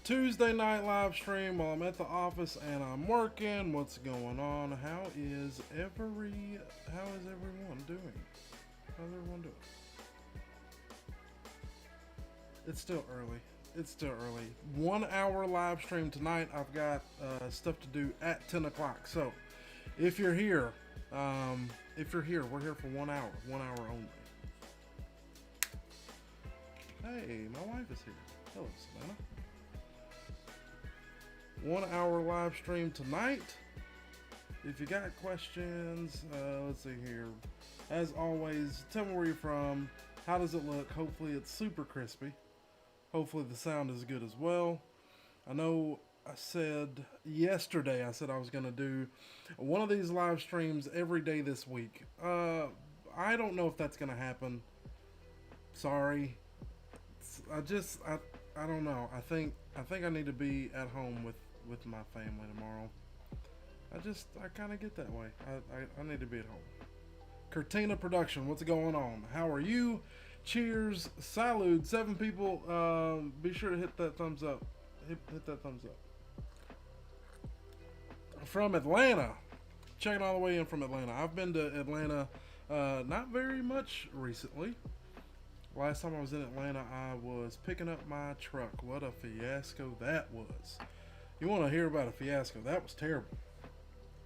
Tuesday night live stream while I'm at the office and I'm working. What's going on? How is everyone doing? How's everyone doing? It's still early. It's still early. 1 hour live stream tonight. I've got stuff to do at 10 o'clock. So if you're here, we're here for 1 hour. 1 hour only. Hey, my wife is here. Hello, Savannah. 1 hour live stream tonight. If you got questions, let's see here. As always, tell me where you're from. How does it look? Hopefully it's super crispy. Hopefully the sound is good as well. I know I said yesterday, I was going to do one of these live streams every day this week. I don't know if that's going to happen. Sorry. I don't know. I think I need to be at home with my family tomorrow. I kind of get that way. I need to be at home. Cortina Production, what's going on? How are you? Cheers. Salud. 7 people. Be sure to hit that thumbs up. Hit that thumbs up. From Atlanta. Checking all the way in from Atlanta. I've been to Atlanta not very much recently. Last time I was in Atlanta, I was picking up my truck. What a fiasco that was. You want to hear about a fiasco? That was terrible.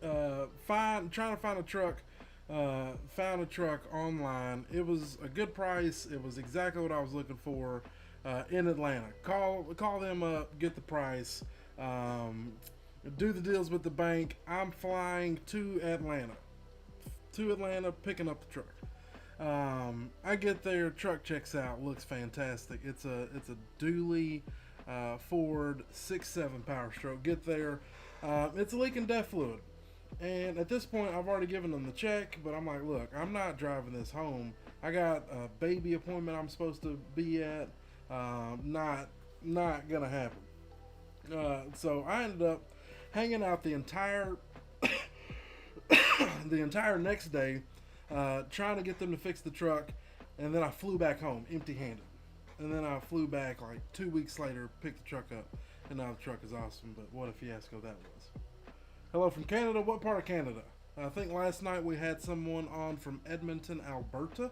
Trying to find a truck. Found a truck online. It was a good price. It was exactly what I was looking for in Atlanta. Call them up, get the price, do the deals with the bank. I'm flying to Atlanta. Picking up the truck. I get there, truck checks out, looks fantastic. It's a dually Ford 6.7 Power Stroke. Get there, it's leaking DEF fluid. And at this point, I've already given them the check, but I'm like, look, I'm not driving this home. I got a baby appointment I'm supposed to be at. Not gonna happen. So I ended up hanging out the entire next day, trying to get them to fix the truck, and then I flew back home empty-handed. And then I flew back like 2 weeks later, picked the truck up, and now the truck is awesome. But what a fiasco that was. Hello from Canada. What part of Canada? I think last night we had someone on from Edmonton, Alberta.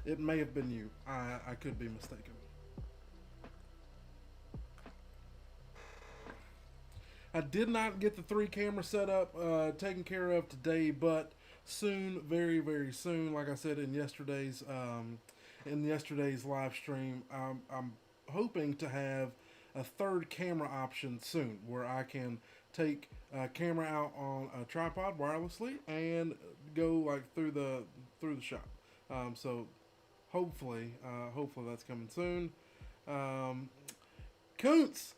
It may have been you. I could be mistaken. I did not get the 3 camera setup taken care of today, but soon, very, very soon. Like I said in yesterday's live stream, I'm hoping to have a 3rd camera option soon, where I can take a camera out on a tripod wirelessly and go like through the shop. So hopefully that's coming soon. Koontz,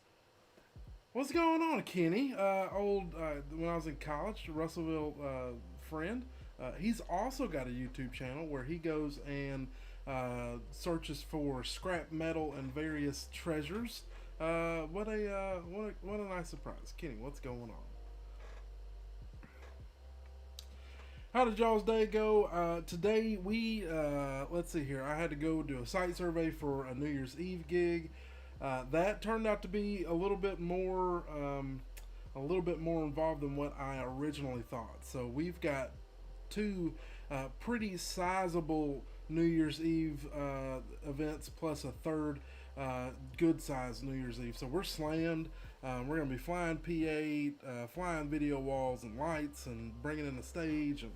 what's going on, Kenny? When I was in college, Russellville friend. He's also got a YouTube channel where he goes and searches for scrap metal and various treasures. What a nice surprise. Kenny, what's going on? How did y'all's day go? Today we, let's see here. I had to go do a site survey for a New Year's Eve gig. That turned out to be a little bit more involved than what I originally thought. So we've got 2 pretty sizable New Year's Eve events plus a 3rd good size New Year's Eve. So we're slammed. We're going to be flying P8, flying video walls and lights and bringing in the stage and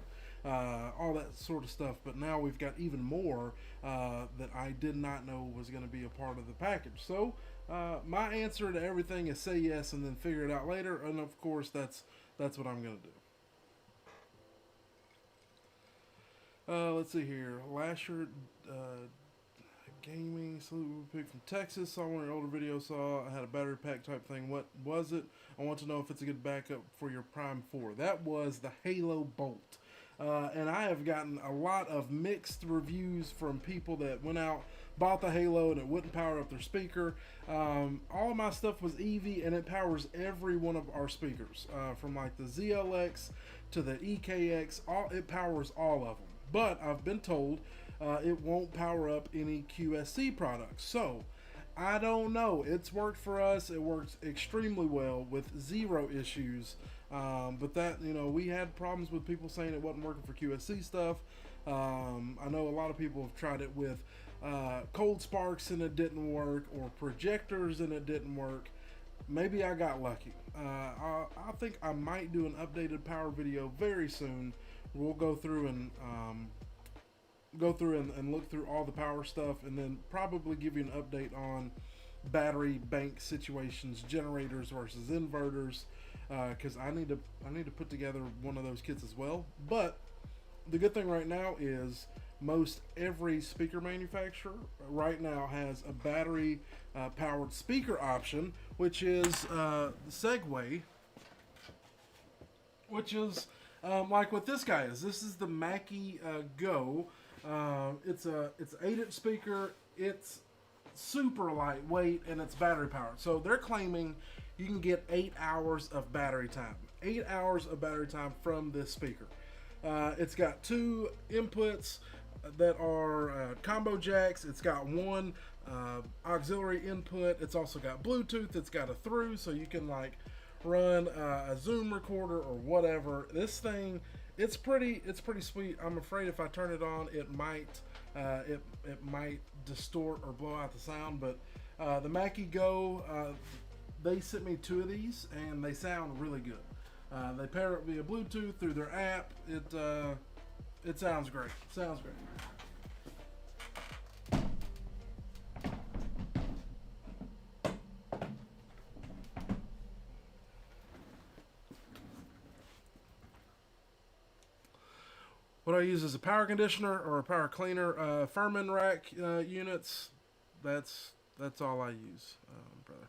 all that sort of stuff. But now we've got even more that I did not know was going to be a part of the package. So my answer to everything is say yes and then figure it out later. And of course, that's what I'm going to do. Let's see here. Lasher Gaming, Salute Pig from Texas. Saw one of your older videos. Saw I had a battery pack type thing. What was it? I want to know if it's a good backup for your Prime 4. That was the Halo Bolt. And I have gotten a lot of mixed reviews from people that went out, bought the Halo, and it wouldn't power up their speaker. All of my stuff was EV, and it powers every one of our speakers. From like the ZLX to the EKX, it powers all of them. But I've been told it won't power up any QSC products. So I don't know. It's worked for us. It works extremely well with zero issues. But that, we had problems with people saying it wasn't working for QSC stuff. I know a lot of people have tried it with cold sparks and it didn't work, or projectors and it didn't work. Maybe I got lucky. I think I might do an updated power video very soon. We'll go through and look through all the power stuff, and then probably give you an update on battery bank situations, generators versus inverters, because I need to put together one of those kits as well. But the good thing right now is most every speaker manufacturer right now has a battery powered speaker option, which is Segway, which is like what this guy is. This is the Mackie Go. It's an 8-inch speaker. It's super lightweight and it's battery powered. So they're claiming you can get 8 hours of battery time. 8 hours of battery time from this speaker. It's got 2 inputs that are combo jacks. It's got 1 auxiliary input. It's also got Bluetooth. It's got a through, so you can like run a Zoom recorder or whatever. This thing, it's pretty sweet. I'm afraid if I turn it on, it might distort or blow out the sound. But the Mackie Go, they sent me 2 of these and they sound really good. They pair it via Bluetooth through their app. It sounds great. Sounds great. What I use is a power conditioner or a power cleaner, Furman rack units. That's all I use, brother.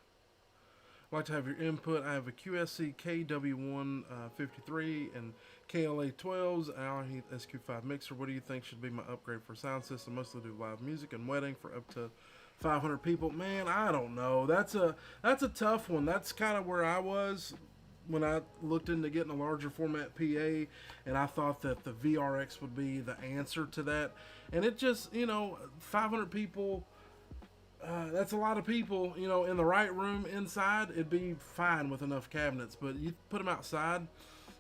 I'd like to have your input. I have a QSC KW153 and KLA12s, Allen Heath SQ5 mixer. What do you think should be my upgrade for sound system? Mostly do live music and wedding for up to 500 people. Man, I don't know. That's a tough one. That's kind of where I was when I looked into getting a larger format PA, and I thought that the VRX would be the answer to that. And it just, 500 people. That's a lot of people, in the right room inside, it'd be fine with enough cabinets, but you put them outside,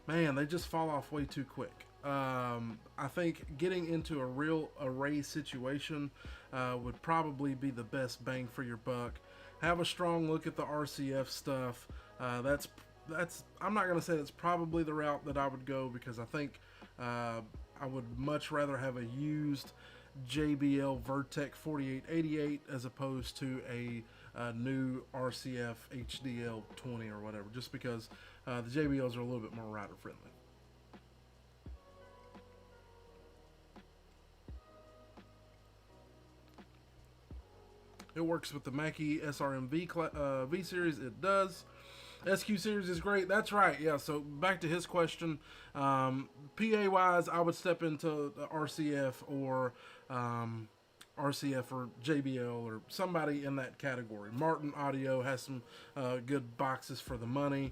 man, they just fall off way too quick. I think getting into a real array situation would probably be the best bang for your buck. Have a strong look at the RCF stuff. That's I'm not going to say that's probably the route that I would go, because I think I would much rather have a used JBL Vertec 4888 as opposed to a new RCF HDL 20 or whatever, just because the JBLs are a little bit more rider friendly. It works with the Mackie SRM V series. It does. SQ series is great. That's right. Yeah. So back to his question. PA wise, I would step into the RCF or JBL or somebody in that category. Martin Audio has some good boxes for the money.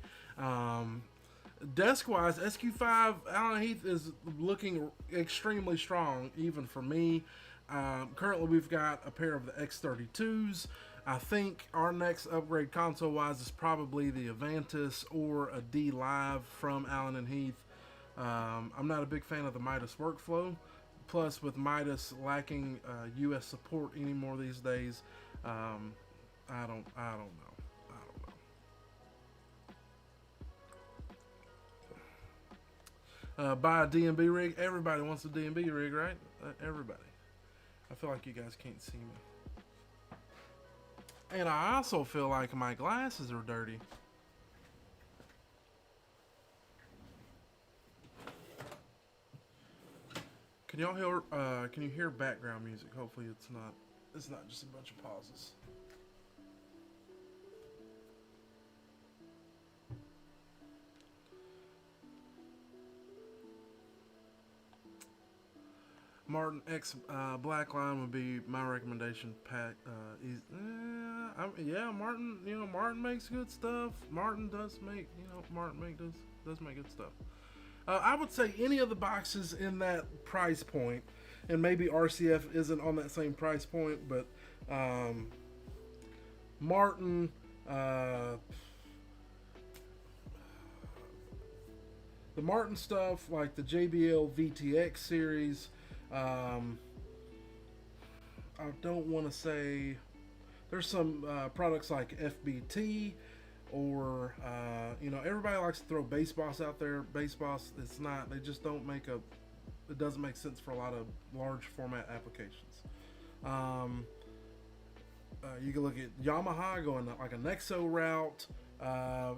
Desk wise, SQ5 Allen Heath is looking extremely strong, even for me. Currently, we've got a pair of the X32s. I think our next upgrade console-wise is probably the Avantis or a D Live from Allen and Heath. I'm not a big fan of the Midas workflow. Plus, with Midas lacking U.S. support anymore these days, I don't know. Buy a D&B rig. Everybody wants a D&B rig, right? Everybody. I feel like you guys can't see me. And I also feel like my glasses are dirty. Can y'all hear? Can you hear background music? Hopefully, it's not just a bunch of pauses. Martin X Blackline would be my recommendation. Martin. Martin makes good stuff. Martin does make. Does make good stuff. I would say any of the boxes in that price point, and maybe RCF isn't on that same price point, but Martin, uh, the Martin stuff, like the JBL VTX series. Um, I don't want to say there's some products like FBT or everybody likes to throw base boss out there. Base boss, it's not. They just don't make a. It doesn't make sense for a lot of large format applications. Um, you can look at Yamaha going like a Nexo route.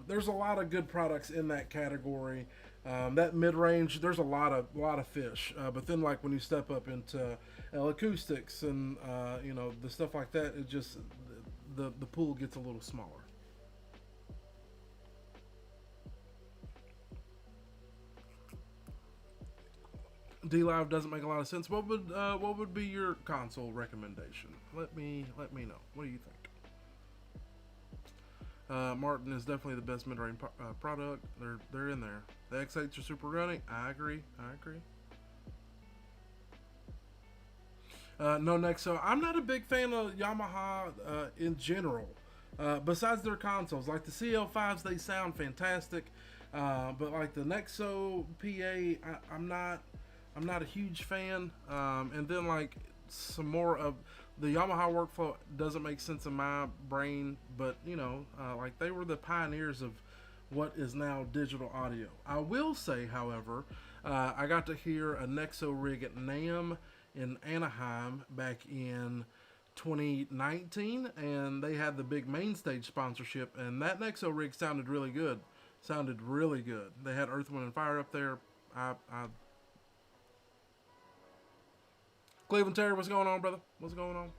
There's a lot of good products in that category. That mid range, there's a lot of fish. But then, like when you step up into acoustics and the stuff like that, it just the pool gets a little smaller. D Live doesn't make a lot of sense. What would be your console recommendation? Let me know. What do you think? Martin is definitely the best mid-range product. They're in there. The X8s are super running. I agree. No, next. So I'm not a big fan of Yamaha in general. Besides their consoles, like the CL5s, they sound fantastic. But like the Nexo PA, I'm not a huge fan. And then like some more of the Yamaha workflow doesn't make sense in my brain, but like they were the pioneers of what is now digital audio. I will say, however, I got to hear a Nexo rig at NAMM in Anaheim back in 2019, and they had the big main stage sponsorship, and that Nexo rig sounded really good. They had Earth, Wind, and Fire up there. I Cleveland Terry, what's going on, brother? What's going on?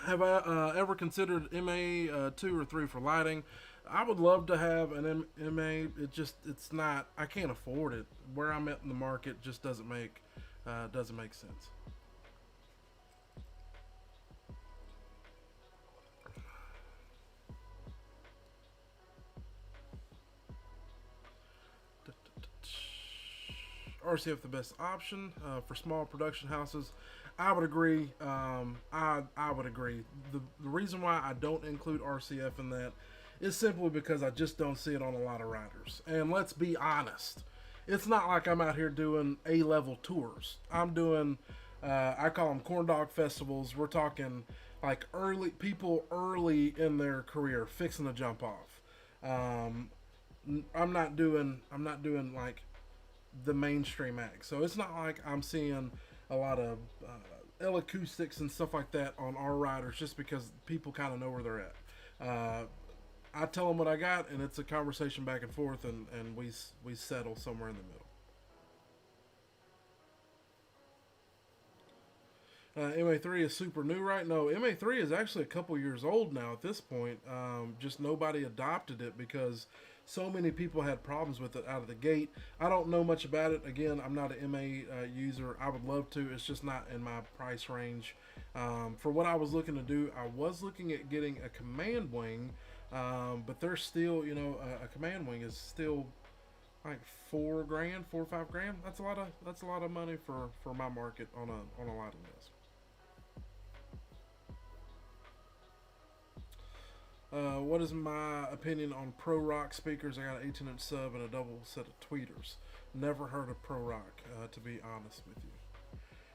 Have I ever considered MA 2 or 3 for lighting? I would love to have an MA. It's not. I can't afford it. Where I'm at in the market just doesn't make sense. RCF the best option for small production houses. I would agree. I would agree. The reason why I don't include RCF in that is simply because I just don't see it on a lot of riders. And let's be honest, it's not like I'm out here doing A-level tours. I'm doing, I call them corn dog festivals. We're talking like early in their career, fixing to jump off. Um, I'm not doing like the mainstream act. So it's not like I'm seeing a lot of acoustics and stuff like that on our riders just because people kind of know where they're at. I tell them what I got, and it's a conversation back and forth, and we settle somewhere in the middle. MA3 is super new, right? No, MA3 is actually a couple years old now at this point. Just nobody adopted it because so many people had problems with it out of the gate. I don't know much about it. Again, I'm not an MA user. I would love to. It's just not in my price range. For what I was looking to do, I was looking at getting a command wing, but there's still, a command wing is still like 4 grand, 4 or 5 grand. That's a lot of money for my market on a lighting desk. What is my opinion on Pro Rock speakers? I got an 18-inch sub and a double set of tweeters. Never heard of Pro Rock, to be honest with you.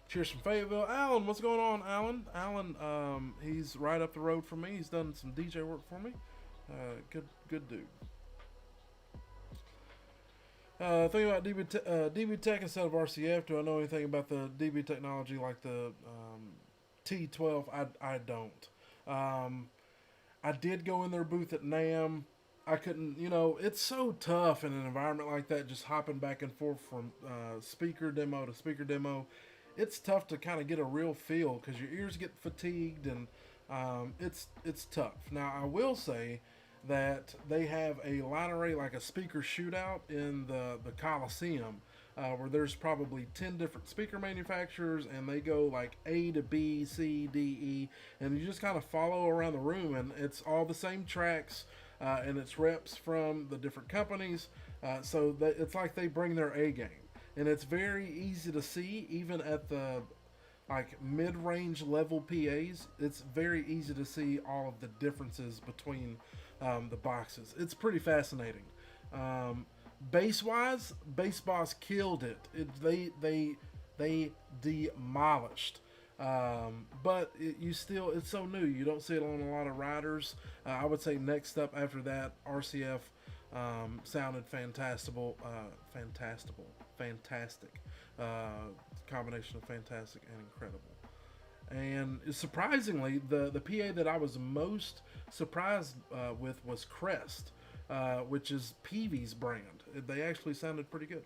Cheers from Fayetteville. Alan, what's going on, Alan? Alan, he's right up the road from me. He's done some DJ work for me. Good dude. Thinking about DB Tech instead of RCF. Do I know anything about the DB technology like the T12? I don't. I did go in their booth at NAM. I couldn't, it's so tough in an environment like that, just hopping back and forth from speaker demo to speaker demo. It's tough to kind of get a real feel because your ears get fatigued, and it's tough. Now, I will say that they have a line array, like a speaker shootout in the Coliseum, where there's probably 10 different speaker manufacturers, and they go like A to B, C, D, E, and you just kind of follow around the room, and it's all the same tracks, and it's reps from the different companies, so that it's like they bring their A game, and it's very easy to see even at like mid-range level PAs, it's very easy to see all of the differences between the boxes. It's pretty fascinating. Um, Bass wise, Bass Boss killed it. They demolished. But you still, it's so new. You don't see it on a lot of riders. I would say next up after that, RCF sounded fantastic. Combination of fantastic and incredible. And surprisingly, the PA that I was most surprised with was Crest, which is Peavy's brand. They actually sounded pretty good.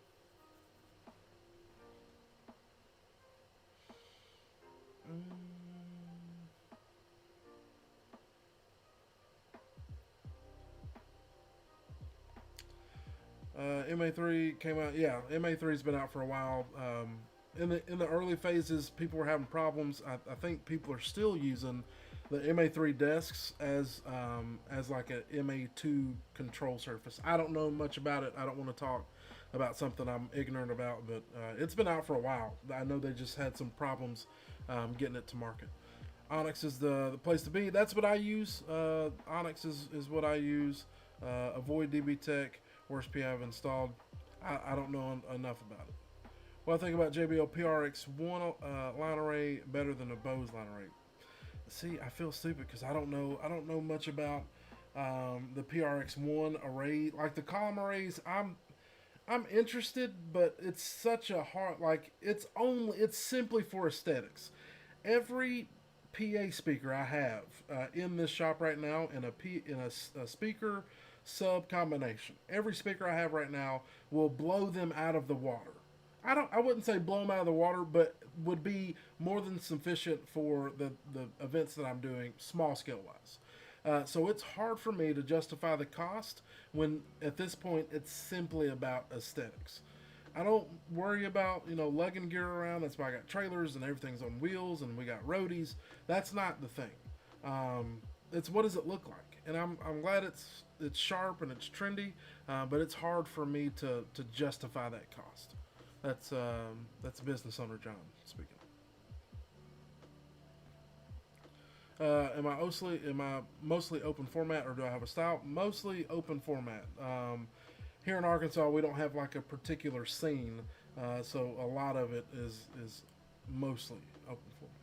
MA3 came out. Yeah, MA3's been out for a while. In the early phases, people were having problems. I think people are still using the MA3 desks as like a MA2 control surface. I don't know much about it. I don't want to talk about something I'm ignorant about, but it's been out for a while. I know they just had some problems getting it to market. Onyx is the place to be. That's what I use. Onyx is what I use. Avoid DB Tech. Worst PI I've installed. I don't know enough about it. What I think about JBL PRX1 line array better than a Bose line array. See, I feel stupid because I don't know. I don't know much about the PRX1 array. Like the column arrays, I'm interested, but it's such a hard. Like it's simply for aesthetics. Every PA speaker I have in this shop right now in a speaker sub combination. Every speaker I have right now will blow them out of the water. I wouldn't say blow them out of the water, but would be more than sufficient for the events that I'm doing, small scale wise. So it's hard for me to justify the cost when at this point it's simply about aesthetics. I don't worry about lugging gear around. That's why I got trailers and everything's on wheels and we got roadies. That's not the thing. It's what does it look like, and I'm glad it's sharp and it's trendy, but it's hard for me to justify that cost. That's business owner John speaking. Am I mostly open format or do I have a style? Mostly open format. Here in Arkansas, we don't have like a particular scene, so a lot of it is mostly open format.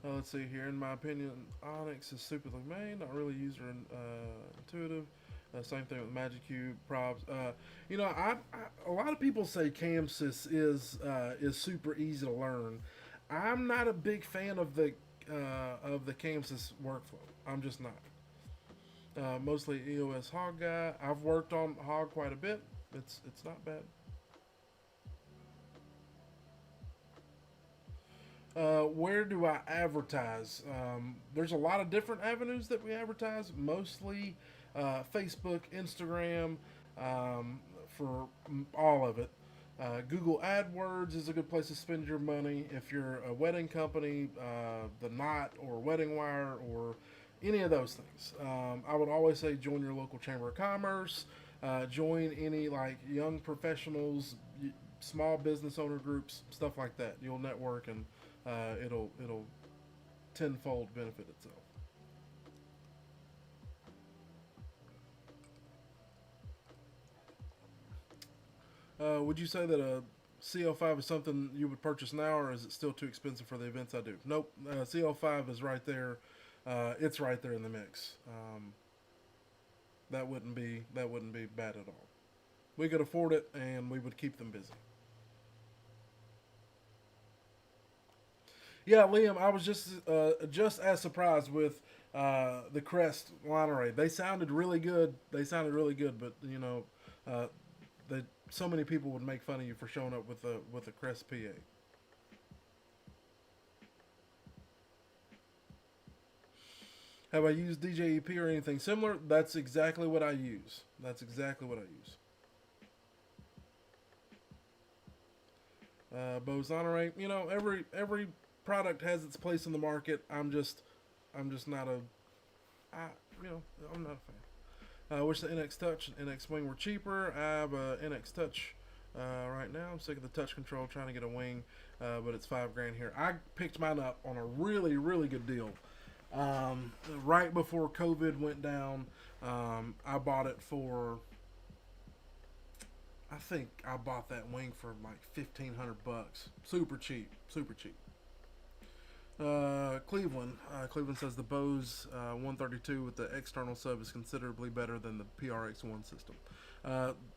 Let's see here. In my opinion, Onyx is stupidly made, not really user intuitive. Same thing with Magic Cube props. A lot of people say CamSys is super easy to learn. I'm not a big fan of the CamSys workflow. I'm just not. Mostly EOS Hog guy. I've worked on Hog quite a bit. It's not bad. Where do I advertise? There's a lot of different avenues that we advertise. Mostly Facebook, Instagram, for all of it. Google AdWords is a good place to spend your money if you're a wedding company, The Knot or Wedding Wire or any of those things. I would always say join your local chamber of commerce, join any like young professionals, small business owner groups, stuff like that. You'll network and it'll tenfold benefit itself. Would you say that a CL5 is something you would purchase now, or is it still too expensive for the events I do? Nope. CL5 is right there. It's right there in the mix. That wouldn't be bad at all. We could afford it, and we would keep them busy. Yeah, Liam, I was just as surprised with the Crest line array. They sounded really good. But uh, they, so many people would make fun of you for showing up with a Crest PA. Have I used DJEP or anything similar? That's exactly what I use. That's exactly what I use. Bose array. Every product has its place in the market. I'm just not a I you know I'm not a fan. I wish the NX Touch and NX Wing were cheaper. I have a NX Touch right now. I'm sick of the touch control, trying to get a wing, but it's $5 here. I picked mine up on a really, really good deal. Right before COVID went down, I bought it for, I think I bought that wing for like $1,500. Super cheap, super cheap. Cleveland. Cleveland says the Bose 132 with the external sub is considerably better than the PRX1 system.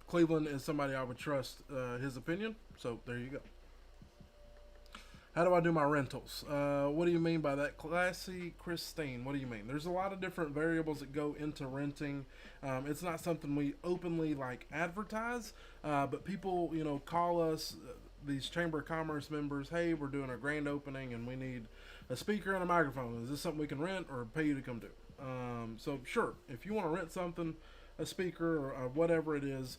Cleveland is somebody I would trust his opinion, so there you go. How do I do my rentals? What do you mean by that? Classy Christine, what do you mean? There's a lot of different variables that go into renting. It's not something we openly like advertise, but people, call us, these Chamber of Commerce members, hey, we're doing a grand opening and we need a speaker and a microphone. Is this something we can rent or pay you to come do? So sure, if you want to rent something, a speaker or whatever it is,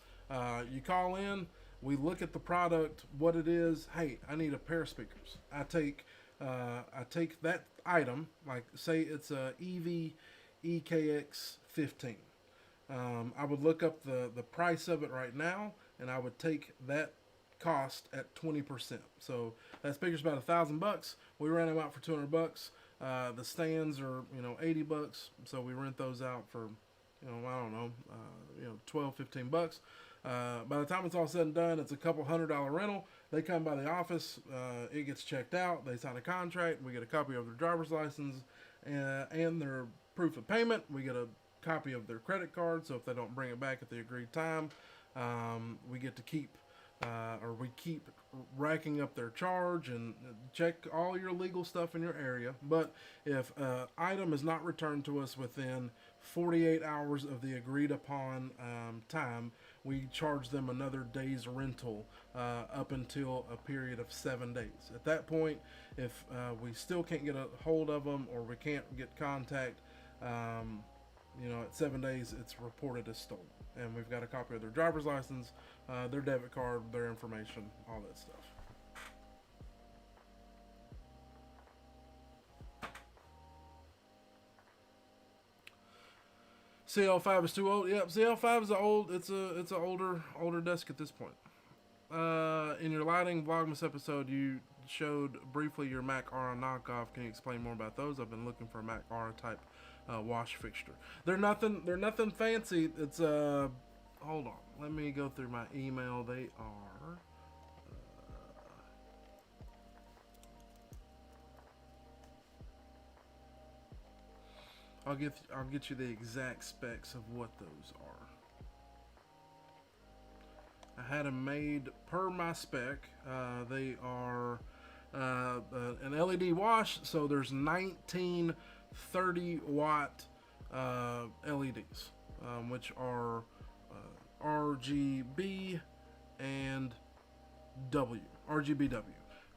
you call in. We look at the product, what it is. Hey, I need a pair of speakers. I take that item, like say it's a EV EKX 15. I would look up the price of it right now, and I would take that cost at 20%. So that speaker's about $1,000. We rent them out for $200. The stands are $80, so we rent those out for I don't know, 12, $15. By the time it's all said and done, it's a couple $100 rental. They come by the office, it gets checked out, they sign a contract, we get a copy of their driver's license and their proof of payment. We get a copy of their credit card, so if they don't bring it back at the agreed time, we get to keep we keep racking up their charge and check all your legal stuff in your area. But if an item is not returned to us within 48 hours of the agreed upon time, we charge them another day's rental up until a period of 7 days. At that point, if we still can't get a hold of them or we can't get contact, at 7 days, it's reported as stolen. And we've got a copy of their driver's license, their debit card, their information, all that stuff. CL5 is too old. Yep, CL5 is it's an older desk at this point. In your lighting Vlogmas episode, you showed briefly your Mac Aura knockoff. Can you explain more about those? I've been looking for a Mac Aura type wash fixture. They're nothing fancy. It's hold on, let me go through my email. They are I'll get you the exact specs of what those are. I had them made per my spec. They are an LED wash, so there's 19 30-watt LEDs, which are RGB and RGBW.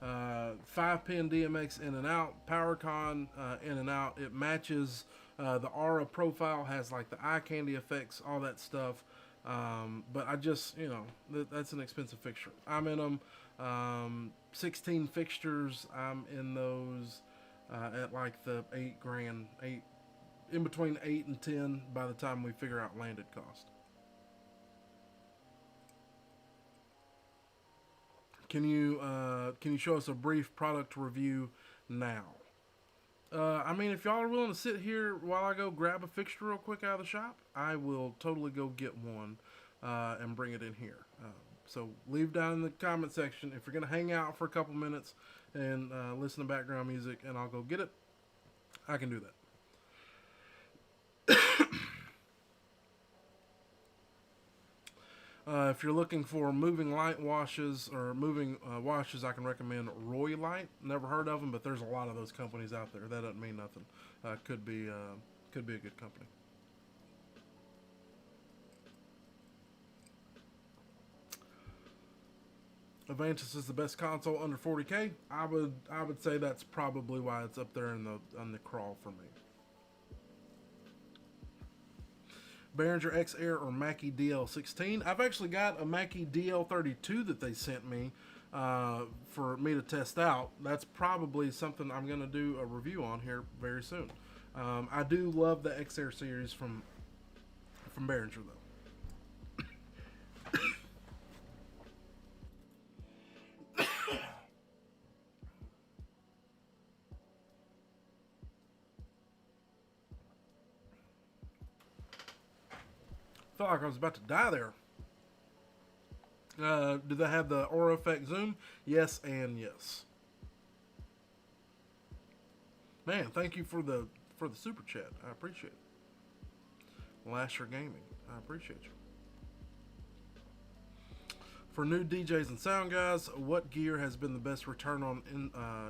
5-pin DMX in and out, PowerCon in and out. It matches the Aura profile, has like the eye candy effects, all that stuff. But I just, that's an expensive fixture. I'm in them. 16 fixtures. I'm in those at like the $8,000, in between 8 and 10 by the time we figure out landed cost. Can you show us a brief product review now? I mean, if y'all are willing to sit here while I go grab a fixture real quick out of the shop, I will totally go get one and bring it in here. So leave down in the comment section if you're going to hang out for a couple minutes and listen to background music, and I'll go get it. I can do that. If you're looking for moving light washes or moving washes, I can recommend Roy Light. Never heard of them, but there's a lot of those companies out there. That doesn't mean nothing. Could be a good company. Avantis is the best console under 40K. I would say that's probably why it's up there on the crawl for me. Behringer X Air or Mackie DL16. I've actually got a Mackie DL32 that they sent me for me to test out. That's probably something I'm going to do a review on here very soon. I do love the X Air series from Behringer though. Felt like I was about to die there. Do they have the Aura Effect Zoom? Yes and yes. Man, thank you for the super chat. I appreciate it. Lasher Gaming, I appreciate you. For new DJs and sound guys, what gear has been the best return on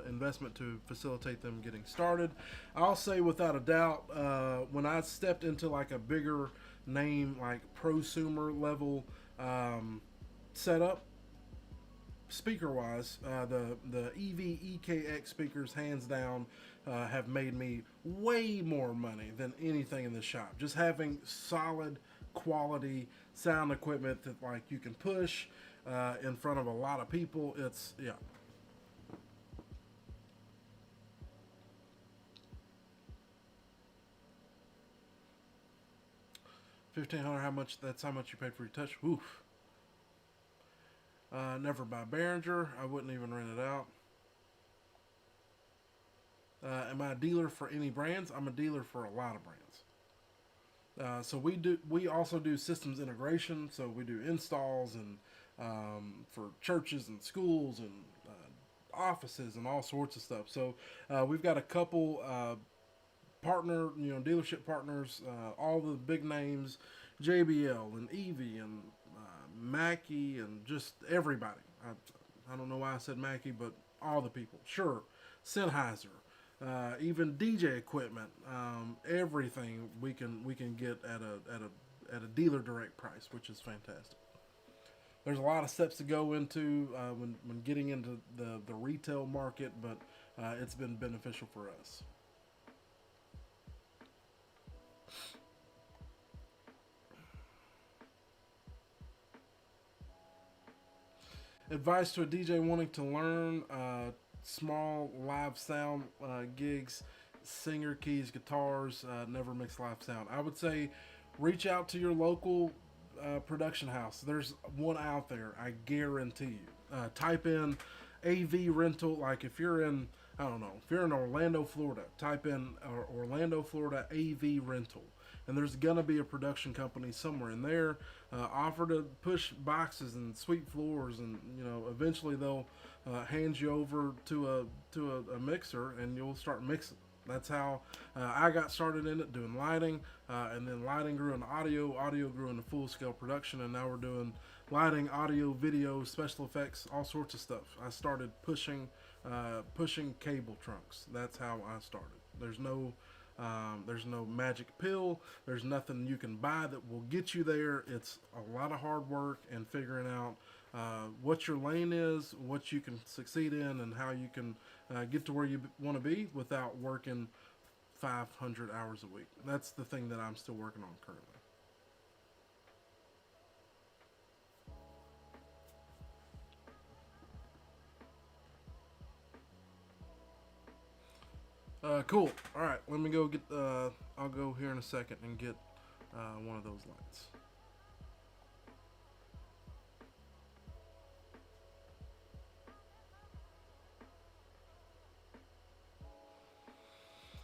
investment to facilitate them getting started? I'll say without a doubt, when I stepped into like a bigger name, like prosumer level setup, speaker wise, the EV EKX speakers hands down have made me way more money than anything in the shop. Just having solid quality sound equipment that like you can push in front of a lot of people, it's, yeah. $1,500, how much? That's how much you paid for your touch. Oof. Never buy Behringer. I wouldn't even rent it out. Am I a dealer for any brands? I'm a dealer for a lot of brands. So we also do systems integration. So we do installs and for churches and schools and offices and all sorts of stuff. So we've got a couple dealership partners, all the big names, JBL and Evie and Mackie and just everybody. I don't know why I said Mackie, but all the people. Sure, Sennheiser, even DJ equipment, everything we can get at a dealer direct price, which is fantastic. There's a lot of steps to go into when getting into the retail market, but it's been beneficial for us. Advice to a DJ wanting to learn small live sound gigs, singer keys, guitars, never mix live sound. I would say reach out to your local production house. There's one out there, I guarantee you. Type in AV rental, like if you're in, I don't know, if you're in Orlando, Florida, type in Orlando, Florida AV rental. And there's gonna be a production company somewhere in there. Offer to push boxes and sweep floors, and eventually they'll hand you over to a mixer, and you'll start mixing. That's how I got started in it, doing lighting, and then lighting grew into audio grew into full scale production, and now we're doing lighting, audio, video, special effects, all sorts of stuff. I started pushing cable trunks. That's how I started. There's no magic pill. There's nothing you can buy that will get you there. It's a lot of hard work and figuring out what your lane is, what you can succeed in, and how you can get to where you want to be without working 500 hours a week. That's the thing that I'm still working on currently. Cool. All right, let me go get. I'll go here in a second and get one of those lights.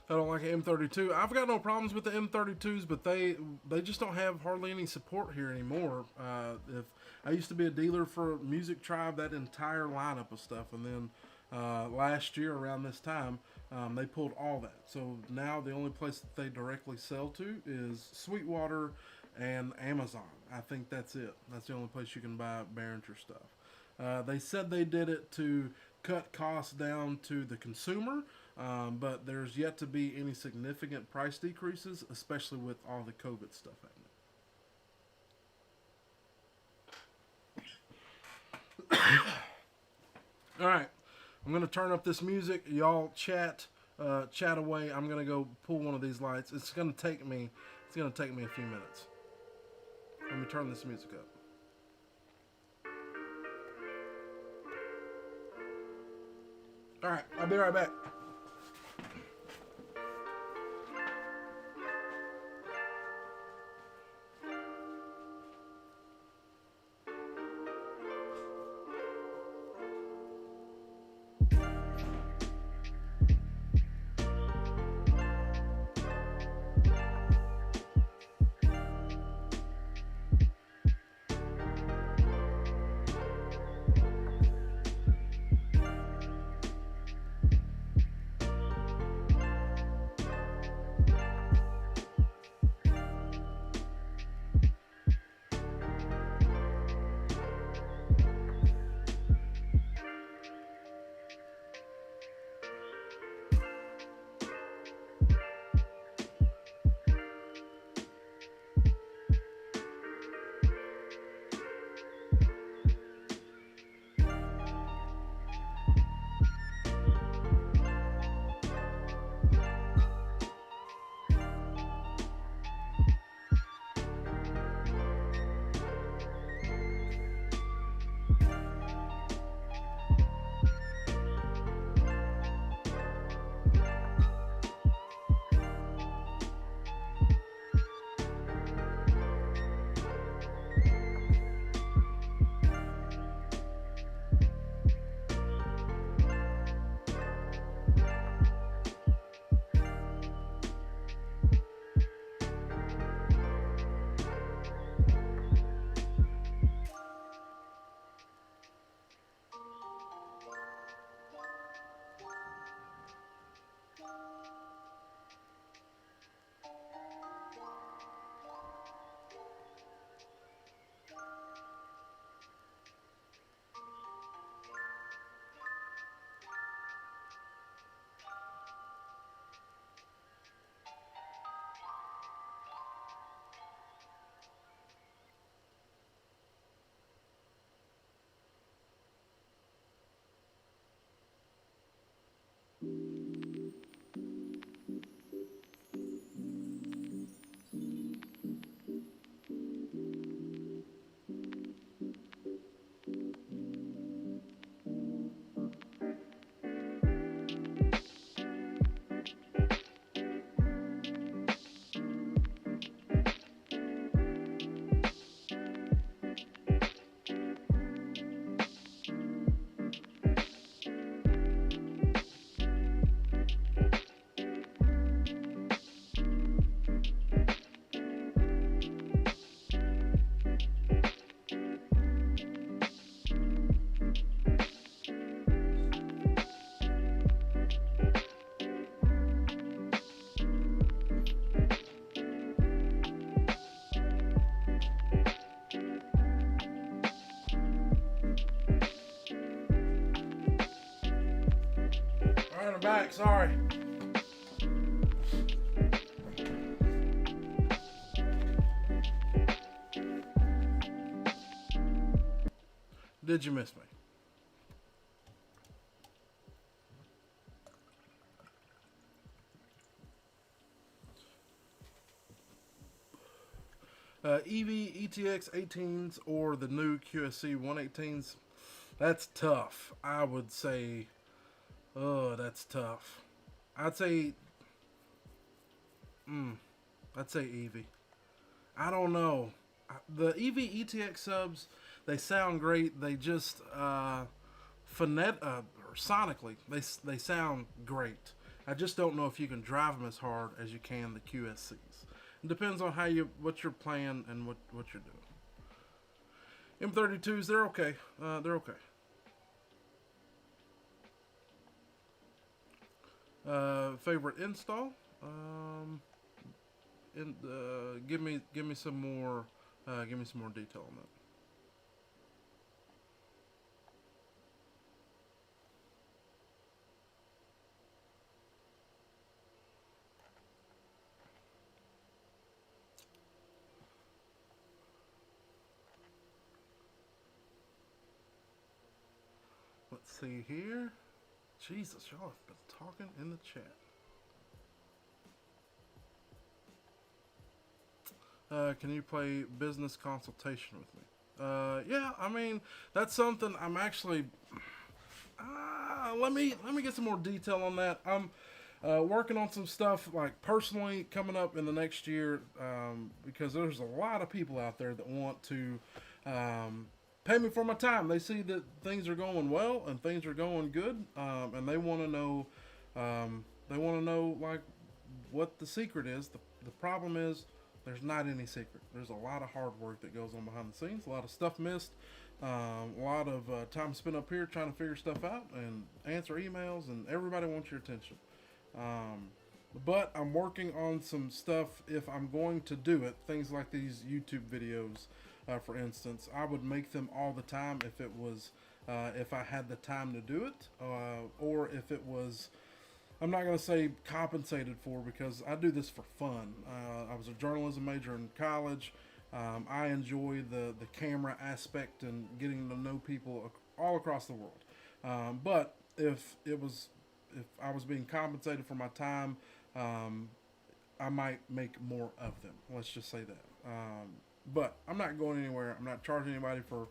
I don't like an M32. I've got no problems with the M32s, but they just don't have hardly any support here anymore. If I used to be a dealer for Music Tribe, that entire lineup of stuff, and then last year around this time, they pulled all that. So now the only place that they directly sell to is Sweetwater and Amazon. I think that's it. That's the only place you can buy Behringer stuff. They said they did it to cut costs down to the consumer, but there's yet to be any significant price decreases, especially with all the COVID stuff happening. All right, I'm gonna turn up this music. Y'all chat away. I'm gonna go pull one of these lights. It's gonna take me a few minutes. Let me turn this music up. All right, I'll be right back. back. Sorry. Did you miss me? EV ETX 18s or the new QSC 118s. That's tough. I would say, oh, that's tough. I'd say, I'd say EV. I don't know. The EV ETX subs, they sound great. They just or sonically, they sound great. I just don't know if you can drive them as hard as you can the QSCs. It depends on what you're playing and what you're doing. M32s, they're okay. They're okay. Favorite install? Give me some more. Give me some more detail on that. Let's see here. Jesus, y'all have been talking in the chat. Can you play business consultation with me? Yeah, I mean, that's something I'm actually... let me get some more detail on that. I'm working on some stuff, like, personally coming up in the next year, because there's a lot of people out there that want to pay me for my time. They see that things are going well and things are going good, and they want to know, like, what the secret is. The problem is, there's not any secret. There's a lot of hard work that goes on behind the scenes, a lot of stuff missed, a lot of time spent up here trying to figure stuff out and answer emails, and everybody wants your attention. But I'm working on some stuff if I'm going to do it. Things like these YouTube videos, for instance, I would make them all the time if it was, if I had the time to do it, or if it was, I'm not going to say compensated for, because I do this for fun. I was a journalism major in college. I enjoy the camera aspect and getting to know people all across the world. But if I was being compensated for my time, I might make more of them. Let's just say that. But I'm not going anywhere. I'm not charging anybody for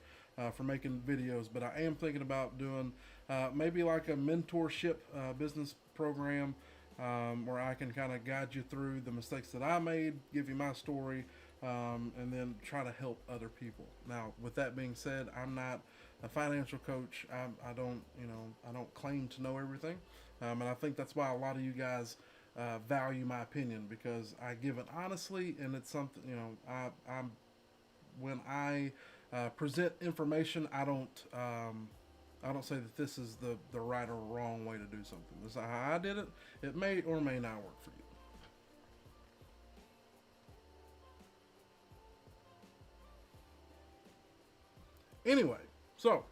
making videos. But I am thinking about doing maybe like a mentorship business program where I can kind of guide you through the mistakes that I made, give you my story, and then try to help other people. Now, with that being said, I'm not a financial coach. I don't claim to know everything, and I think that's why a lot of you guys value my opinion, because I give it honestly, and it's something, I'm when I present information, I don't say that this is the right or wrong way to do something. This is how I did it. It may or may not work for you. Anyway, so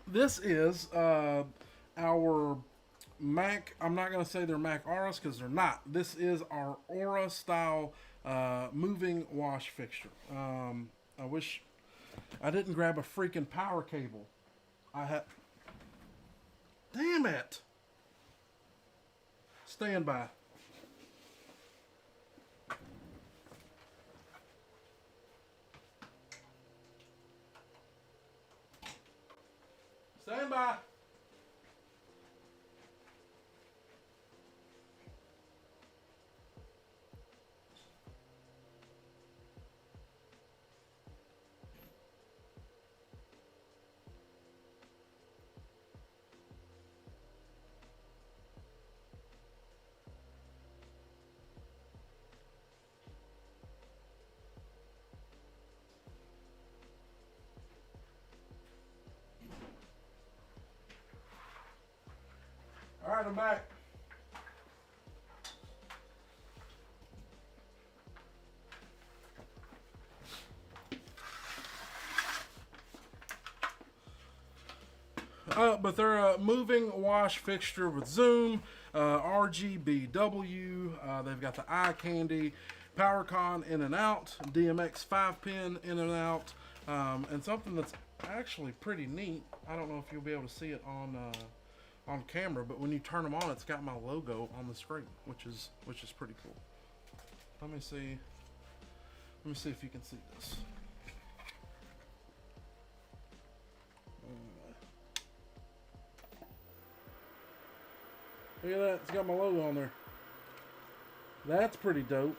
this is our Mac. I'm not going to say they're Mac Auras because they're not. This is our Aura style moving wash fixture. I wish I didn't grab a freaking power cable. Damn it! Stand by. Stand by. All right, I'm back. But they're a moving wash fixture with zoom, RGBW. They've got the eye candy, PowerCon in and out, DMX 5-pin in and out, and something that's actually pretty neat. I don't know if you'll be able to see it on camera, but when you turn them on, it's got my logo on the screen, which is pretty cool. Let me see if you can see this. Look at that, it's got my logo on there. That's pretty dope.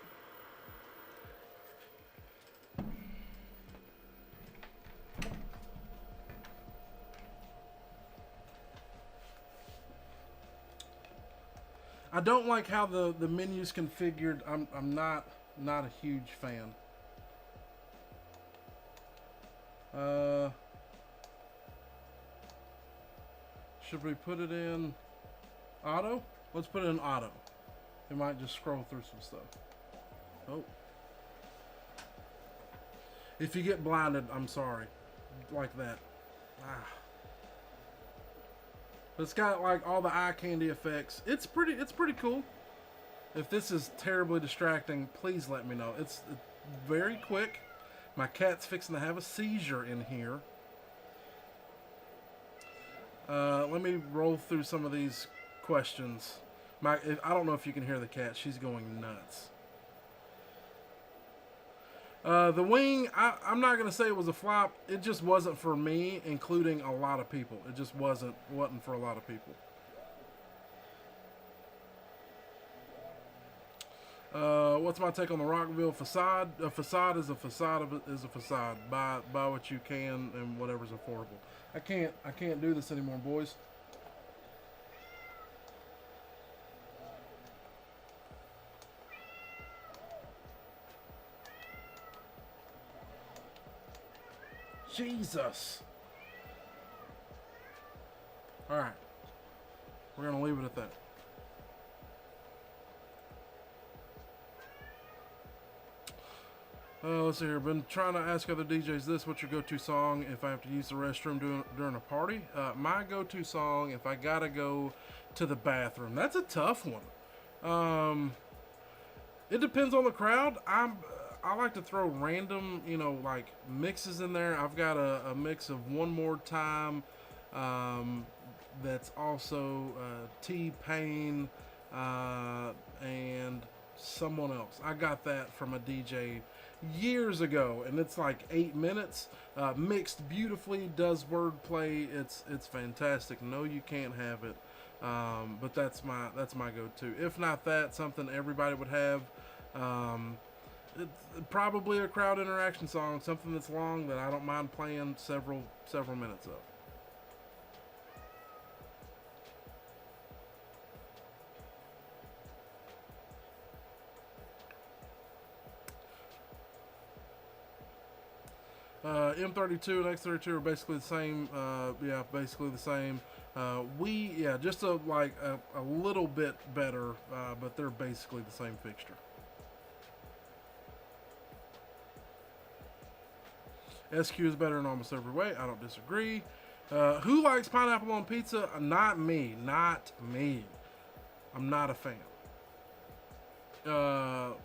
I don't like how the menu's configured. I'm not a huge fan. Should we put it in auto? Let's put it in auto. It might just scroll through some stuff. Oh. If you get blinded, I'm sorry. Like that. Ah. But it's got like all the eye candy effects. It's pretty cool. If this is terribly distracting, please let me know. It's very quick. My cat's fixing to have a seizure in here. Let me roll through some of these questions. I don't know if you can hear the cat. She's going nuts. The wing, I'm not going to say it was a flop. It just wasn't for me, including a lot of people. It just wasn't for a lot of people. What's my take on the Rockville facade? A facade is a facade is a facade. Buy what you can and whatever's affordable. I can't do this anymore, boys. Jesus. All right. We're going to leave it at that. Let's see here. Been trying to ask other DJs this. What's your go-to song if I have to use the restroom during a party? My go-to song if I gotta go to the bathroom. That's a tough one. It depends on the crowd. I like to throw random, like mixes in there. I've got a mix of One More Time. That's also T-Pain and someone else. I got that from a DJ years ago, and it's like 8 minutes, mixed beautifully, does wordplay. It's fantastic. No, you can't have it, but that's my go-to. If not that, something everybody would have. It's probably a crowd interaction song, something that's long that I don't mind playing several minutes of. M32 and X32 are basically the same. Yeah, basically the same. Just a little bit better, but they're basically the same fixture. SQ is better in almost every way. I don't disagree. Who likes pineapple on pizza? Not me. Not me. I'm not a fan. I'm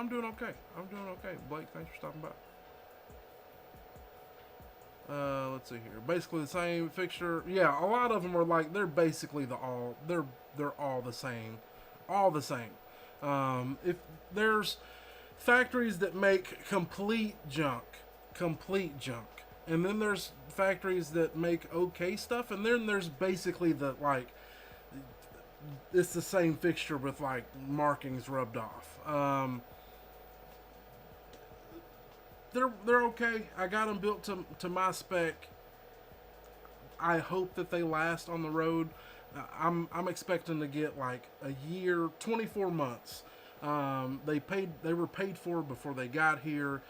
doing okay. I'm doing okay. Blake, thanks for stopping by. Let's see here. Basically the same fixture. Yeah, a lot of them are like, they're basically they're all the same. All the same. If there's factories that make complete junk. And then there's factories that make okay stuff, and then there's basically it's the same fixture with like markings rubbed off. They're okay. I got them built to my spec. I hope that they last on the road. I'm expecting to get like a year, 24 months. They were paid for before they got here.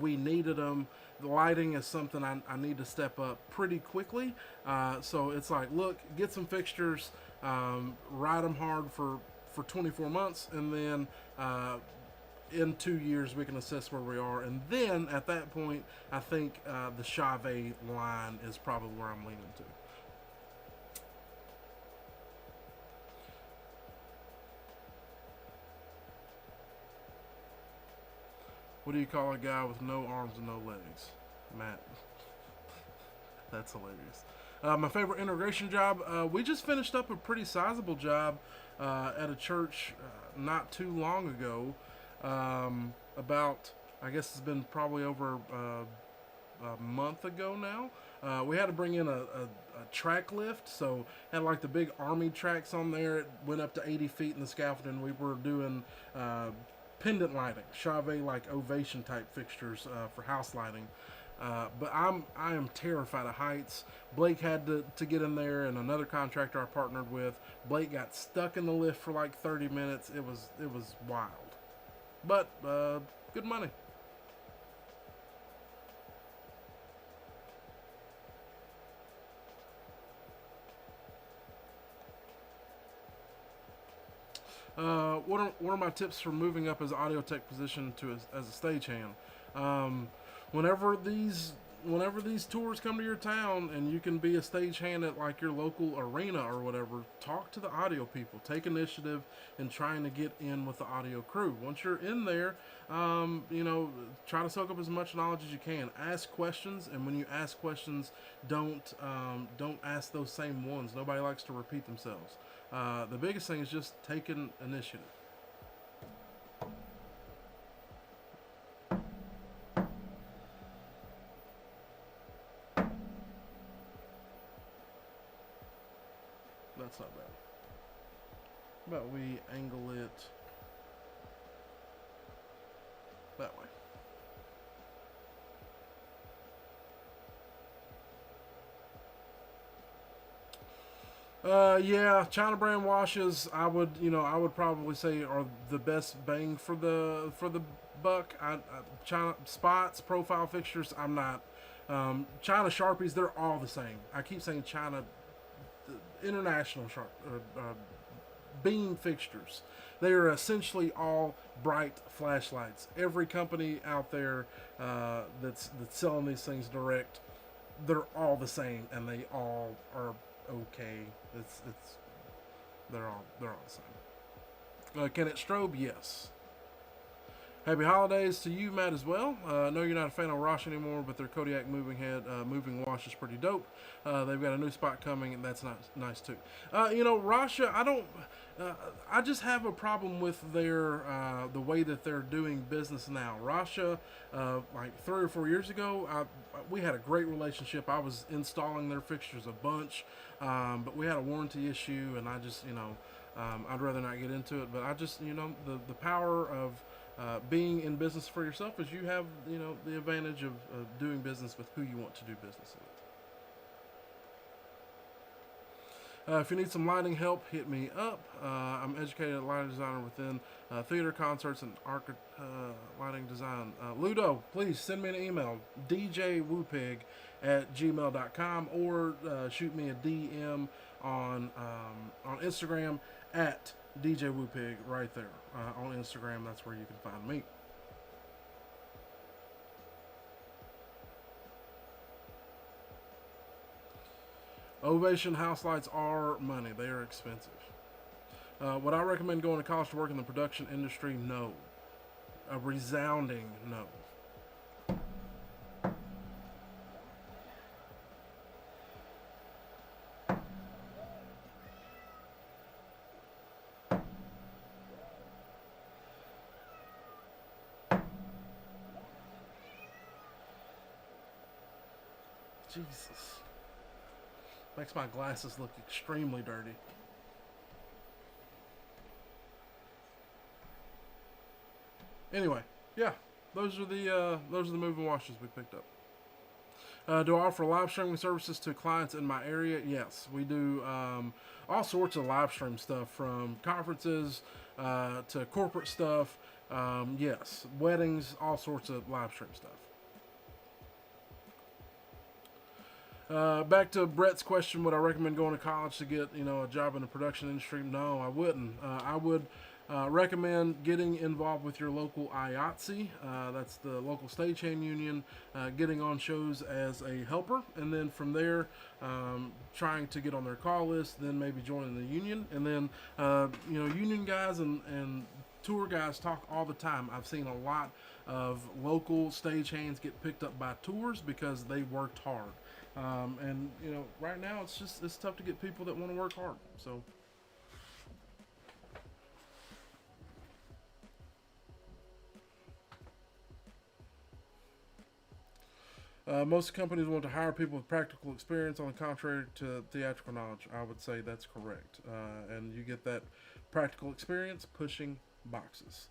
We needed them. The lighting is something I need to step up pretty quickly. So it's like, look, get some fixtures, ride them hard for 24 months, and then in 2 years we can assess where we are, and then at that point, I think the Chave line is probably where I'm leaning to. What do you call a guy with no arms and no legs? Matt. That's hilarious. My favorite integration job, we just finished up a pretty sizable job at a church not too long ago. About, I guess it's been probably over a month ago now. We had to bring in a track lift, so had like the big army tracks on there. It went up to 80 feet in the scaffolding. We were doing pendant lighting, Chave like ovation type fixtures for house lighting. But I am terrified of heights. Blake had to get in there, and another contractor I partnered with. Blake got stuck in the lift for like 30 minutes. It was wild, but good money. What are my tips for moving up as audio tech position to as a stagehand? Whenever these tours come to your town and you can be a stagehand at like your local arena or whatever, talk to the audio people. Take initiative in trying to get in with the audio crew. Once you're in there, try to soak up as much knowledge as you can. Ask questions, and when you ask questions, don't ask those same ones. Nobody likes to repeat themselves. The biggest thing is just taking initiative. That's not bad. How about we angle it that way? Yeah, China brand washes I would probably say are the best bang for the buck. China spots, profile fixtures, I'm not. China Sharpies, they're all the same. I keep saying China international sharp beam fixtures. They are essentially all bright flashlights. Every company out there that's selling these things direct, they're all the same, and they all are okay. They're all the same. Can it strobe? Yes. Happy holidays to you, Matt, as well. I know you're not a fan of Rosh anymore, but their Kodiak moving wash is pretty dope. They've got a new spot coming, and that's nice too. Rosh, I just have a problem with their the way that they're doing business now. Rasha, like 3 or 4 years ago, we had a great relationship. I was installing their fixtures a bunch, but we had a warranty issue, and I just, I'd rather not get into it. But I just, the power of being in business for yourself is you have, the advantage of doing business with who you want to do business with. If you need some lighting help, hit me up. I'm educated lighting designer within theater, concerts, and lighting design. Ludo, please send me an email, djwoopig at gmail.com, or shoot me a DM on Instagram at djwoopig right there. On Instagram, that's where you can find me. Ovation house lights are money. They are expensive. Would I recommend going to college to work in the production industry? No. A resounding no. Jesus. Makes my glasses look extremely dirty. Anyway, yeah, those are the moving washes we picked up. Do I offer live streaming services to clients in my area? Yes, we do all sorts of live stream stuff, from conferences to corporate stuff. Yes, weddings, all sorts of live stream stuff. Back to Brett's question, would I recommend going to college to get, a job in the production industry? No, I wouldn't. I would Recommend getting involved with your local IATSE. That's the local stagehand union. Getting on shows as a helper, and then from there, trying to get on their call list. Then maybe joining the union, and then union guys and tour guys talk all the time. I've seen a lot of local stagehands get picked up by tours because they worked hard. And right now it's tough to get people that want to work hard. So. Most companies want to hire people with practical experience, on the contrary to theatrical knowledge. I would say that's correct. And you get that practical experience pushing boxes.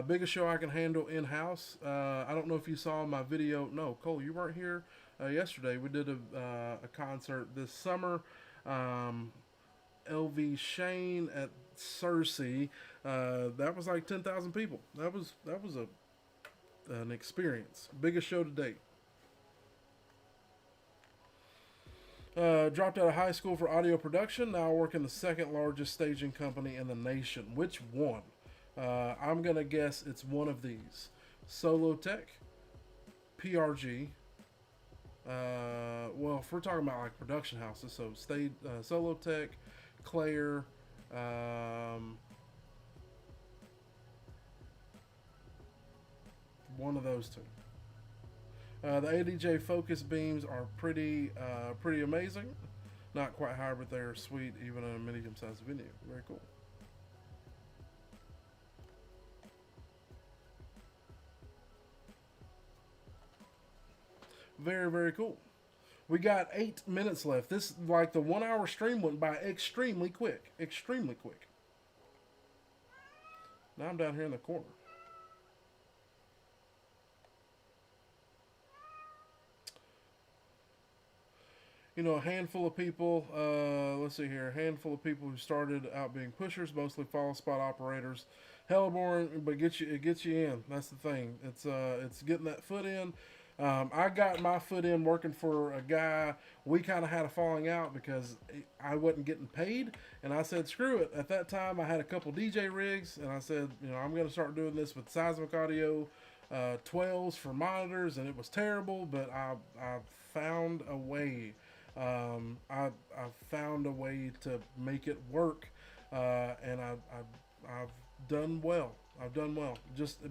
Biggest show I can handle in-house. I don't know if you saw my video. No, Cole, you weren't here yesterday. We did a concert this summer. LV Shane at Cersei. That was like 10,000 people. That was an experience. Biggest show to date. Dropped out of high school for audio production. Now I work in the second largest staging company in the nation. Which one? I'm going to guess it's one of these. Solo Tech, PRG. Well, if we're talking about like production houses, so Solo Tech, Claire, one of those two. The ADJ focus beams are pretty amazing. Not quite high, but they're sweet, even in a medium-sized venue. Very cool. Very, very cool. We got 8 minutes left. This, like, the 1 hour stream went by extremely quick. Extremely quick. Now I'm down here in the corner. A handful of people, let's see here, a handful of people who started out being pushers, mostly follow spot operators. Hella boring, but it gets you in. That's the thing. It's getting that foot in. I got my foot in working for a guy. We kind of had a falling out because I wasn't getting paid, and I said, screw it. At that time, I had a couple DJ rigs, and I said, I'm going to start doing this with seismic audio, 12s for monitors, and it was terrible, but I found a way. I found a way to make it work, and I've done well. I've done well.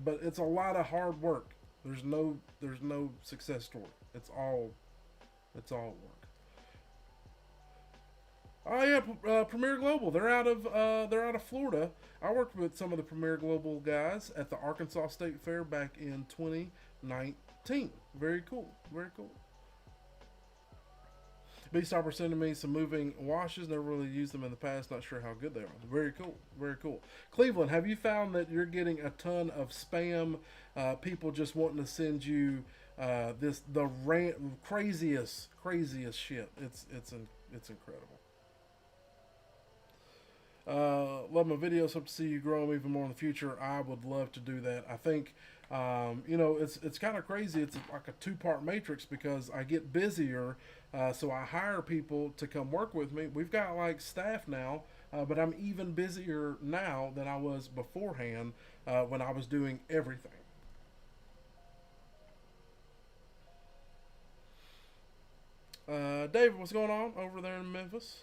But it's a lot of hard work. There's no success story. It's all work. Oh yeah, Premier Global. They're out of Florida. I worked with some of the Premier Global guys at the Arkansas State Fair back in 2019. Very cool. Very cool. Beastopper sending me some moving washes. Never really used them in the past. Not sure how good they are. Very cool. Very cool. Cleveland, have you found that you're getting a ton of spam? People just wanting to send you craziest shit. It's incredible. Love my videos. Hope to see you grow them even more in the future. I would love to do that. I think it's kind of crazy. It's like a two-part matrix because I get busier, so I hire people to come work with me. We've got like staff now, but I'm even busier now than I was beforehand when I was doing everything. David, what's going on over there in Memphis?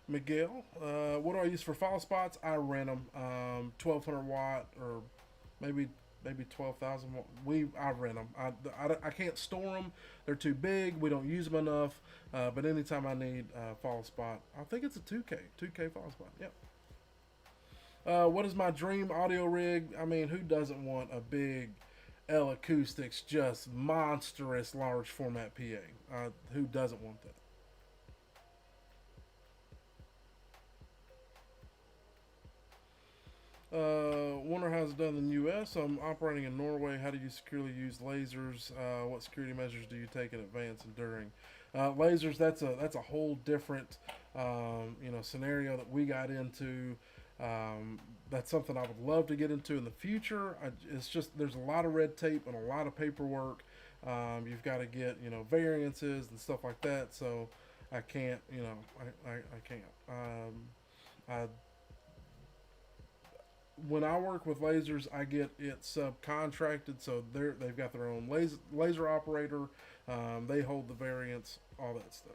Miguel, what do I use for follow spots? I rent them, 1200 watt or maybe 12,000 watt. I rent them. I can't store them. They're too big. We don't use them enough. But anytime I need follow spot, I think it's a 2K follow spot. Yep. What is my dream audio rig? I mean, who doesn't want a big L Acoustics, just monstrous large format PA? Who doesn't want that? Wonder how it's done in the U.S. I'm operating in Norway. How do you securely use lasers? What security measures do you take in advance and during? Lasers, that's a whole different scenario that we got into. That's something I would love to get into in the future. It's just there's a lot of red tape and a lot of paperwork. You've got to get variances and stuff like that. So I can't I can't. when I work with lasers, I get it subcontracted, so they've got their own laser operator. They hold the variants, all that stuff.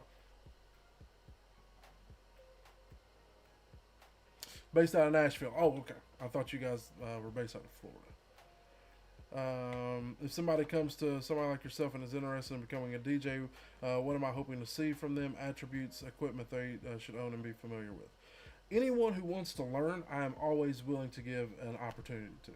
Based out of Nashville. Oh, okay. I thought you guys were based out of Florida. If somebody comes to somebody like yourself and is interested in becoming a DJ, what am I hoping to see from them? Attributes, equipment they should own and be familiar with. Anyone who wants to learn, I am always willing to give an opportunity to.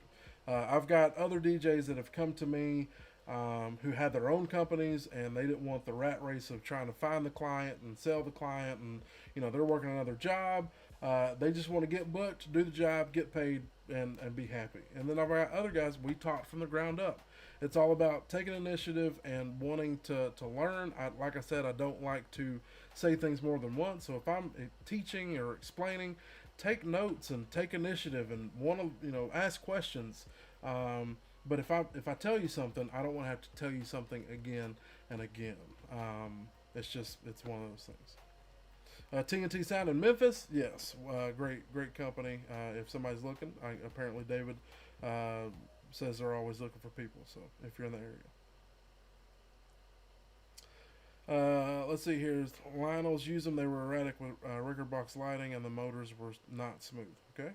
I've got other DJs that have come to me who had their own companies and they didn't want the rat race of trying to find the client and sell the client, and they're working another job. They just want to get booked, do the job, get paid, and be happy. And then I've got other guys we taught from the ground up. It's all about taking initiative and wanting to learn. Like I said, I don't like to say things more than once. So if I'm teaching or explaining, take notes and take initiative and want to ask questions. But if I tell you something, I don't want to have to tell you something again and again. It's one of those things. TNT Sound in Memphis, yes, great company. If somebody's looking, apparently David says they're always looking for people. So if you're in the area, let's see here. Lionel's use them. They were erratic with record box lighting, and the motors were not smooth. Okay,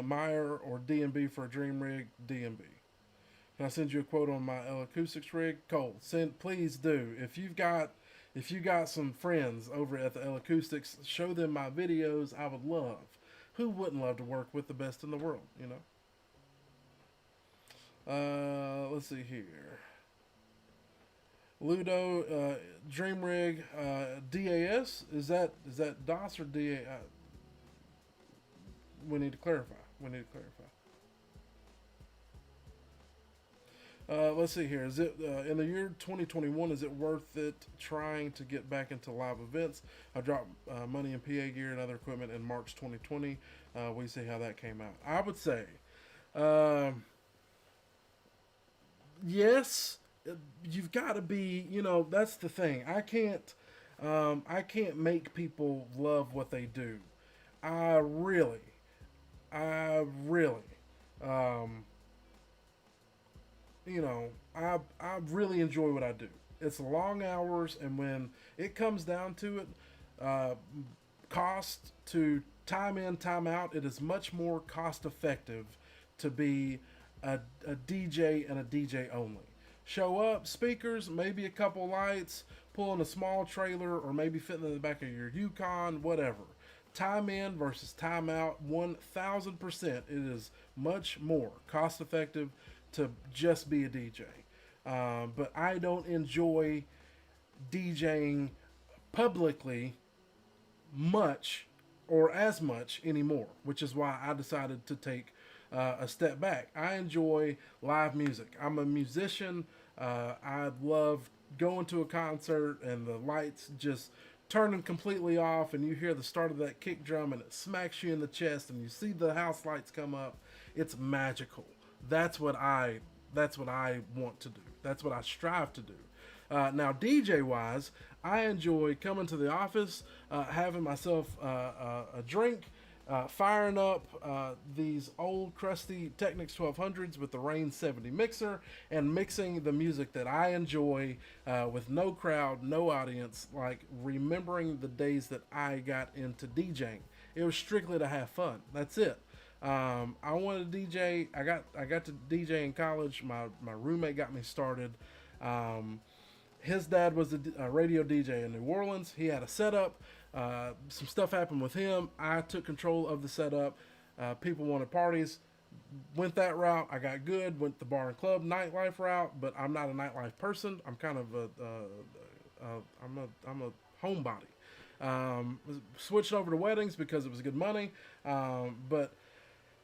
Meyer or DMB for a dream rig. DMB. Can I send you a quote on my L Acoustics rig? Cole, please do. If you got some friends over at the L Acoustics, show them my videos. I would love. Who wouldn't love to work with the best in the world, Let's see here. Ludo, Dream Rig, DAS. Is that DOS or DA? We need to clarify. Let's see here. Is it in the year 2021? Is it worth it trying to get back into live events? I dropped money in PA gear and other equipment in March 2020. We see how that came out. I would say, yes. You've got to be. That's the thing. I can't make people love what they do. I really. I really enjoy what I do. It's long hours, and when it comes down to it, cost to time in, time out, it is much more cost effective to be a DJ and a DJ only. Show up, speakers, maybe a couple lights, pull in a small trailer, or maybe fitting in the back of your Yukon, whatever. Time in versus time out, 1000%. It is much more cost effective to just be a DJ. But I don't enjoy DJing publicly much or as much anymore, which is why I decided to take a step back. I enjoy live music. I'm a musician. I love going to a concert and the lights just turning completely off, and you hear the start of that kick drum and it smacks you in the chest, and you see the house lights come up. It's magical. That's what I want to do. That's what I strive to do. Now, DJ wise, I enjoy coming to the office, having myself a drink, firing up these old crusty Technics 1200s with the Rain 70 mixer, and mixing the music that I enjoy with no crowd, no audience, like remembering the days that I got into DJing. It was strictly to have fun. That's it. I wanted to DJ. I got to DJ in college. My roommate got me started. His dad was a radio DJ in New Orleans. He had a setup. Some stuff happened with him. I took control of the setup. People wanted parties. Went that route. I got good. Went the bar and club nightlife route. But I'm not a nightlife person. I'm kind of I'm a homebody. Switched over to weddings because it was good money. But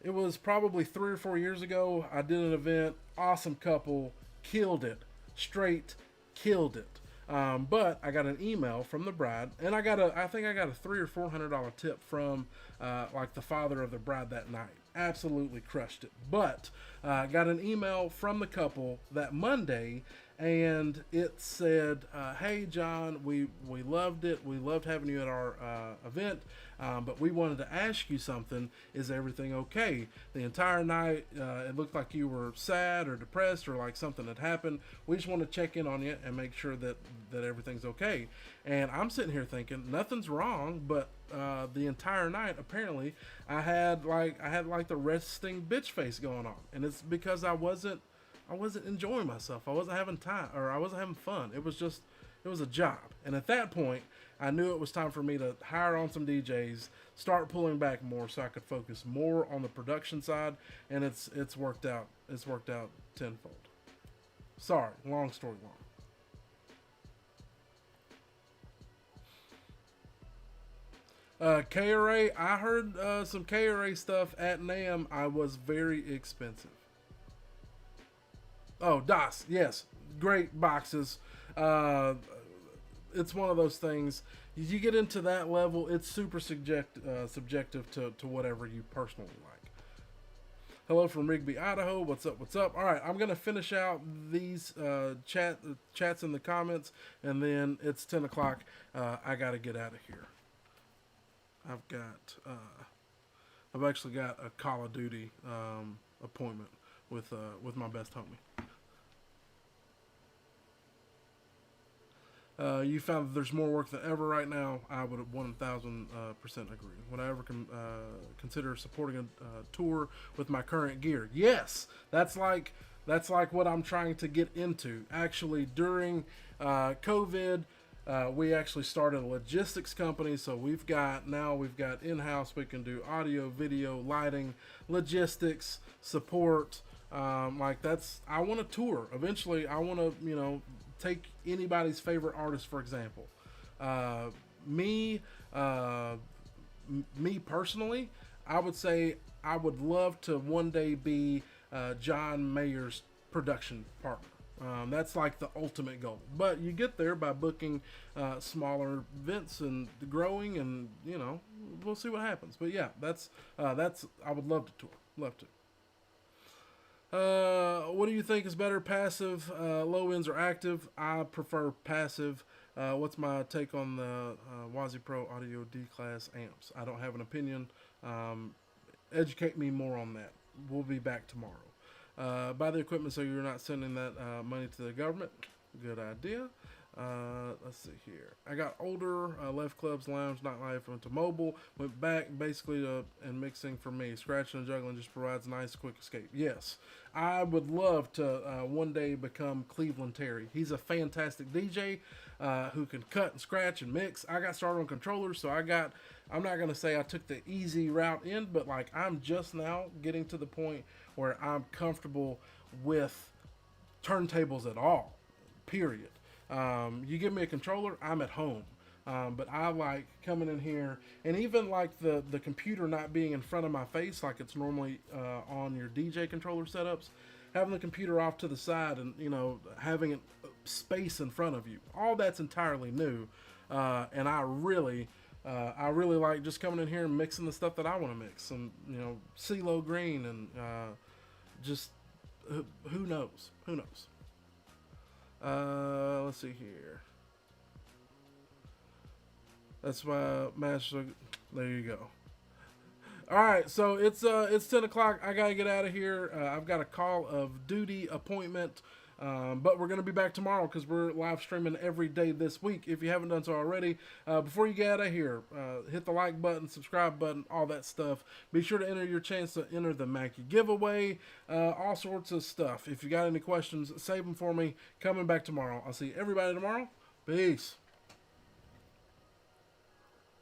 it was probably 3 or 4 years ago. I did an event. Awesome couple. Killed it. Straight killed it. But I got an email from the bride, and I think I got a $300 or $400 tip from like the father of the bride that night. Absolutely crushed it. But got an email from the couple that Monday, and it said, "Hey John, we loved it. We loved having you at our event, but we wanted to ask you something. Is everything okay? The entire night, it looked like you were sad or depressed or like something had happened. We just want to check in on you and make sure that everything's okay." And I'm sitting here thinking nothing's wrong, but the entire night apparently I had like the resting bitch face going on, and it's because I wasn't enjoying myself. I wasn't having time, or I wasn't having fun. It was a job. And at that point, I knew it was time for me to hire on some DJs, start pulling back more so I could focus more on the production side, and it's worked out. It's worked out tenfold. Sorry, long story long. KRA, I heard some KRA stuff at NAMM. I was very expensive. Oh, DOS, yes, great boxes. It's one of those things. You get into that level, it's super subjective to whatever you personally like. Hello from Rigby, Idaho. What's up? What's up? All right, I'm gonna finish out these chats in the comments, and then it's 10 o'clock. I gotta get out of here. I've actually got a Call of Duty appointment with my best homie. You found that there's more work than ever right now. I would 1,000% agree. Would I ever consider supporting a tour with my current gear? Yes, that's like what I'm trying to get into. Actually, during COVID, we actually started a logistics company. So we've got in-house. We can do audio, video, lighting, logistics, support. I want to tour. Eventually, I want to take anybody's favorite artist, for example. Me personally, I would say I would love to one day be John Mayer's production partner. That's like the ultimate goal. But you get there by booking smaller events and growing, and we'll see what happens. But yeah, that's I would love to tour. Love to. What do you think is better, passive, low ends, or active? I prefer passive. What's my take on the Wazi Pro Audio D-Class amps? I don't have an opinion. Educate me more on that. We'll be back tomorrow. Buy the equipment so you're not sending that money to the government. Good idea. Let's see here. I got older, left clubs, lounge, nightlife, went to mobile, went back basically to and mixing for me. Scratching and juggling just provides a nice quick escape. Yes, I would love to one day become Cleveland Terry. He's a fantastic DJ who can cut and scratch and mix. I got started on controllers, so I'm not going to say I took the easy route in, but like I'm just now getting to the point where I'm comfortable with turntables at all, period. You give me a controller, I'm at home. But I like coming in here, and even like the computer not being in front of my face like it's normally on your DJ controller setups, having the computer off to the side and having space in front of you, all that's entirely new. And I really like just coming in here and mixing the stuff that I want to mix. Some CeeLo Green and just who knows. Let's see here. That's my master. There you go. All right, so it's 10 o'clock. I gotta get out of here. I've got a Call of Duty appointment, but we're gonna be back tomorrow because we're live streaming every day this week. If you haven't done so already, before you get out of here, hit the like button, subscribe button, all that stuff. Be sure to enter your chance to enter the Mackie giveaway, all sorts of stuff. If you got any questions, save them for me. Coming back tomorrow. I'll see everybody tomorrow. Peace.